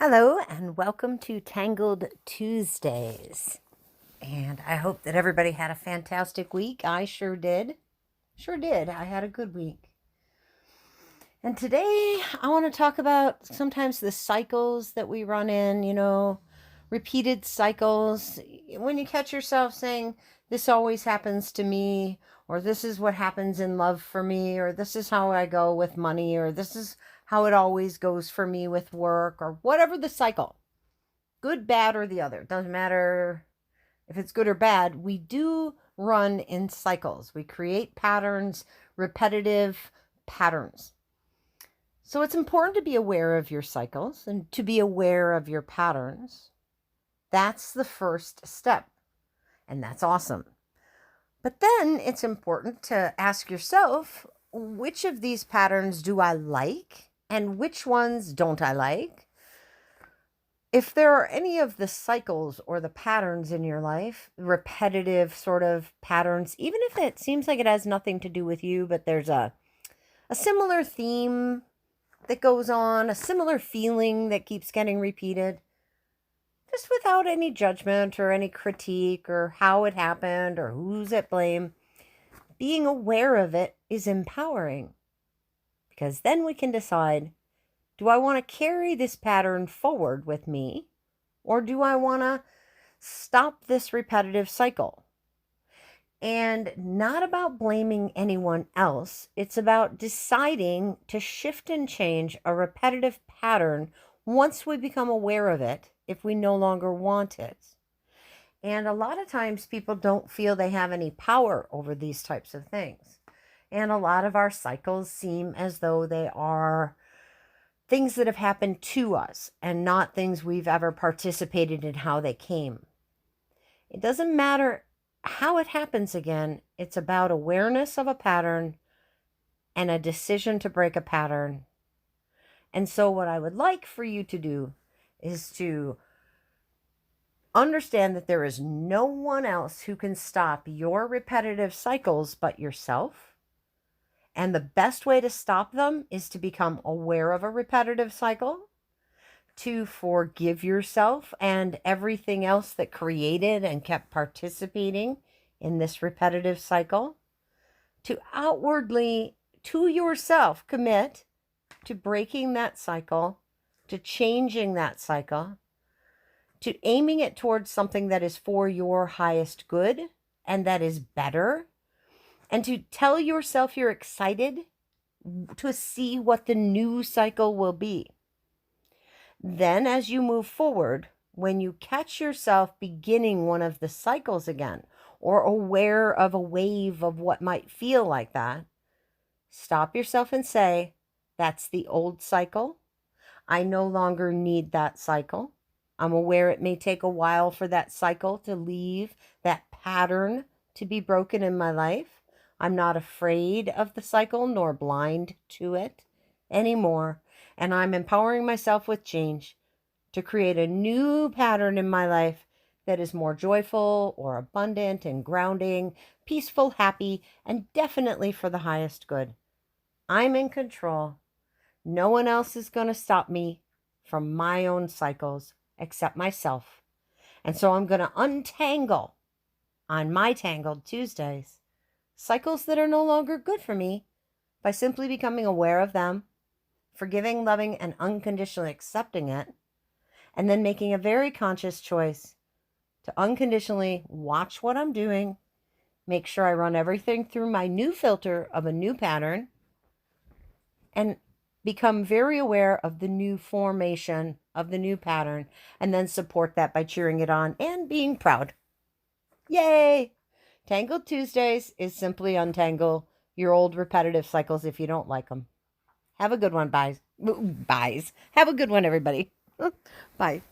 Hello and welcome to Tangled Tuesdays. And I hope that everybody had a fantastic week. I sure did. Sure did. I had a good week. And today I want to talk about sometimes the cycles that we run in, repeated cycles. When you catch yourself saying, this always happens to me, or this is what happens in love for me, or this is how I go with money, or this is how it always goes for me with work, or whatever the cycle, good, bad, or the other. Doesn't matter if it's good or bad. We do run in cycles. We create patterns, repetitive patterns. So it's important to be aware of your cycles and to be aware of your patterns. That's the first step, and that's awesome. But then it's important to ask yourself, which of these patterns do I like and which ones don't I like? If there are any of the cycles or the patterns in your life, repetitive sort of patterns, even if it seems like it has nothing to do with you, but there's a similar theme that goes on, a similar feeling that keeps getting repeated, just without any judgment or any critique or how it happened or who's at blame, being aware of it is empowering, because then we can decide, do I want to carry this pattern forward with me, or do I want to stop this repetitive cycle? And not about blaming anyone else. It's about deciding to shift and change a repetitive pattern once we become aware of it, if we no longer want it. And a lot of times people don't feel they have any power over these types of things. And a lot of our cycles seem as though they are things that have happened to us and not things we've ever participated in how they came. It doesn't matter how it happens again. It's about awareness of a pattern and a decision to break a pattern. And so what I would like for you to do is to understand that there is no one else who can stop your repetitive cycles but yourself. And the best way to stop them is to become aware of a repetitive cycle, to forgive yourself and everything else that created and kept participating in this repetitive cycle, to outwardly, to yourself, commit to breaking that cycle, to changing that cycle, to aiming it towards something that is for your highest good and that is better, and to tell yourself you're excited to see what the new cycle will be. Then as you move forward, when you catch yourself beginning one of the cycles again, or aware of a wave of what might feel like that, stop yourself and say, that's the old cycle. I no longer need that cycle. I'm aware it may take a while for that cycle to leave, that pattern to be broken in my life. I'm not afraid of the cycle nor blind to it anymore. And I'm empowering myself with change to create a new pattern in my life that is more joyful or abundant and grounding, peaceful, happy, and definitely for the highest good. I'm in control. No one else is going to stop me from my own cycles except myself. And so I'm going to untangle on my Tangled Tuesdays cycles that are no longer good for me by simply becoming aware of them, forgiving, loving, and unconditionally accepting it, and then making a very conscious choice to unconditionally watch what I'm doing, make sure I run everything through my new filter of a new pattern, and become very aware of the new formation of the new pattern, and then support that by cheering it on and being proud. Yay! Tangled Tuesdays is simply untangle your old repetitive cycles if you don't like them. Have a good one, Have a good one, everybody. Bye.